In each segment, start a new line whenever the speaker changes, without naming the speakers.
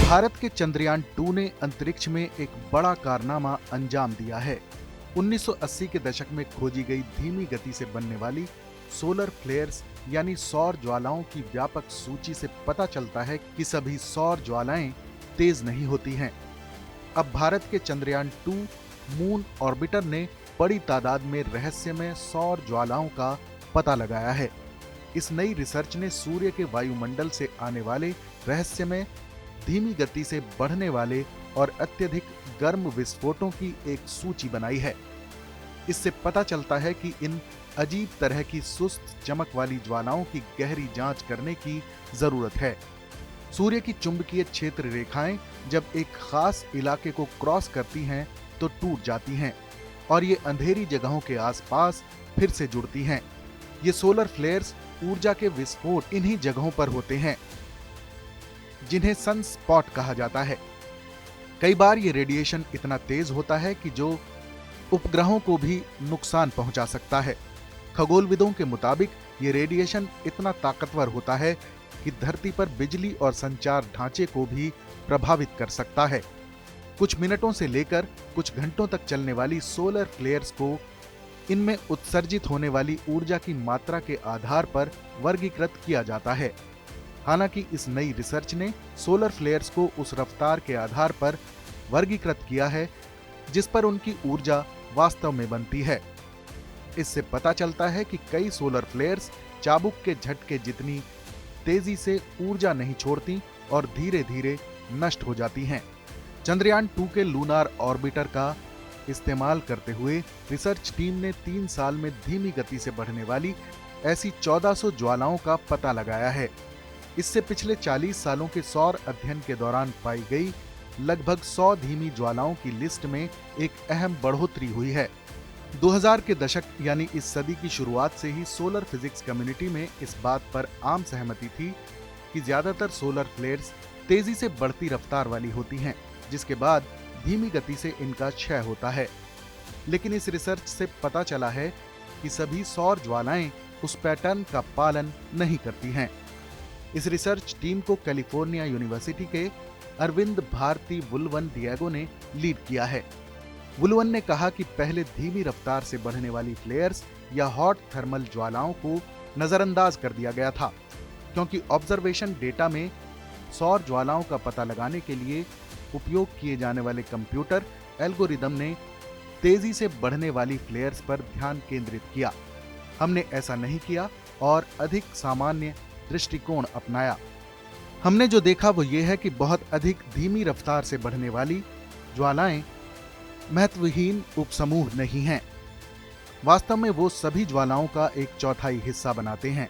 भारत के चंद्रयान 2 ने अंतरिक्ष में एक बड़ा कारनामा अंजाम दिया है। 1980 के दशक में खोजी गई धीमी गति से बनने वाली सोलर फ्लेयर्स यानी सौर ज्वालाओं की व्यापक सूची से पता चलता है कि सभी सौर ज्वालाएं तेज नहीं होती हैं। अब भारत के चंद्रयान 2 मून ऑर्बिटर ने बड़ी तादाद में रहस्यमय सौर ज्वालाओं का पता लगाया है। इस नई रिसर्च ने सूर्य के वायुमंडल से आने वाले रहस्यमय, धीमी गति से बढ़ने वाले और अत्यधिक गर्म विस्फोटों की एक सूची बनाई है। इससे पता चलता है कि इन अजीब तरह की सुस्त चमक वाली ज्वालाओं की गहरी जांच करने की जरूरत है। सूर्य की चुंबकीय क्षेत्र रेखाएं जब एक खास इलाके को क्रॉस करती हैं तो टूट जाती हैं और ये अंधेरी जगहों के आसपास फिर से जुड़ती हैं। ये सोलर फ्लेयर्स ऊर्जा के विस्फोट इन्हीं जगहों पर होते हैं, जिन्हें सनस्पॉट कहा जाता है। कई बार ये रेडिएशन इतना तेज होता है कि जो उपग्रहों को भी नुकसान पहुंचा सकता है। खगोलविदों के मुताबिक ये रेडिएशन इतना ताकतवर होता है कि धरती पर बिजली और संचार ढांचे को भी प्रभावित कर सकता है। कुछ मिनटों से लेकर कुछ घंटों तक चलने वाली सोलर फ्लेयर्स को इनमें उत्सर्जित होने वाली ऊर्जा की मात्रा के आधार पर वर्गीकृत किया जाता है। हालांकि इस नई रिसर्च ने सोलर फ्लेयर्स को उस रफ्तार के आधार पर वर्गीकृत किया है जिस पर उनकी ऊर्जा वास्तव में बनती है। इससे पता चलता है कि कई सोलर फ्लेयर्स चाबुक के झटके जितनी तेजी से ऊर्जा नहीं छोड़ती और धीरे धीरे नष्ट हो जाती हैं। चंद्रयान 2 के लूनार ऑर्बिटर का इस्तेमाल करते हुए रिसर्च टीम ने 3 साल में धीमी गति से बढ़ने वाली ऐसी 1400 ज्वालाओं का पता लगाया है। इससे पिछले 40 सालों के सौर अध्ययन के दौरान पाई गई लगभग 100 धीमी ज्वालाओं की लिस्ट में एक अहम बढ़ोतरी हुई है। 2000 के दशक यानी इस सदी की शुरुआत से ही सोलर फिजिक्स कम्युनिटी में इस बात पर आम सहमति थी कि ज्यादातर सोलर फ्लेयर्स तेजी से बढ़ती रफ्तार वाली होती हैं, जिसके बाद धीमी गति से इनका क्षय होता है। लेकिन इस रिसर्च से पता चला है कि सभी सौर ज्वालाएं उस पैटर्न का पालन नहीं करती हैं। इस रिसर्च टीम को कैलिफोर्निया यूनिवर्सिटी के अरविंद भारती वुलवन डिएगो ने लीड किया है। वुलवन ने कहा कि पहले धीमी रफ्तार से बढ़ने वाली फ्लेयर्स या हॉट थर्मल ज्वालाओं को नजरअंदाज कर दिया गया था, क्योंकि ऑब्जर्वेशन डेटा में सौर ज्वालाओं का पता लगाने के लिए उपयोग किए जाने वाले कंप्यूटर एल्गोरिदम ने तेजी से बढ़ने वाली फ्लेयर्स पर ध्यान केंद्रित किया। हमने ऐसा नहीं किया और अधिक सामान्य दृष्टिकोण अपनाया। हमने जो देखा वो ये है कि बहुत अधिक धीमी रफ्तार से बढ़ने वाली ज्वालाएं महत्वहीन उपसमूह नहीं हैं। वास्तव में वो सभी ज्वालाओं का एक चौथाई हिस्सा बनाते हैं।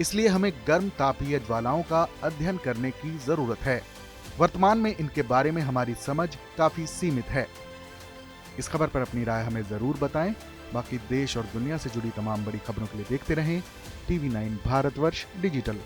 इसलिए हमें गर्म तापीय ज्वालाओं का अध्ययन करने की जरूरत है। वर्तमान में इनके बारे में हमारी समझ काफी सीमित है। इस खबर पर अपनी राय हमें जरूर बताएं। बाकी देश और दुनिया से जुड़ी तमाम बड़ी खबरों के लिए देखते रहें TV9 भारतवर्ष डिजिटल।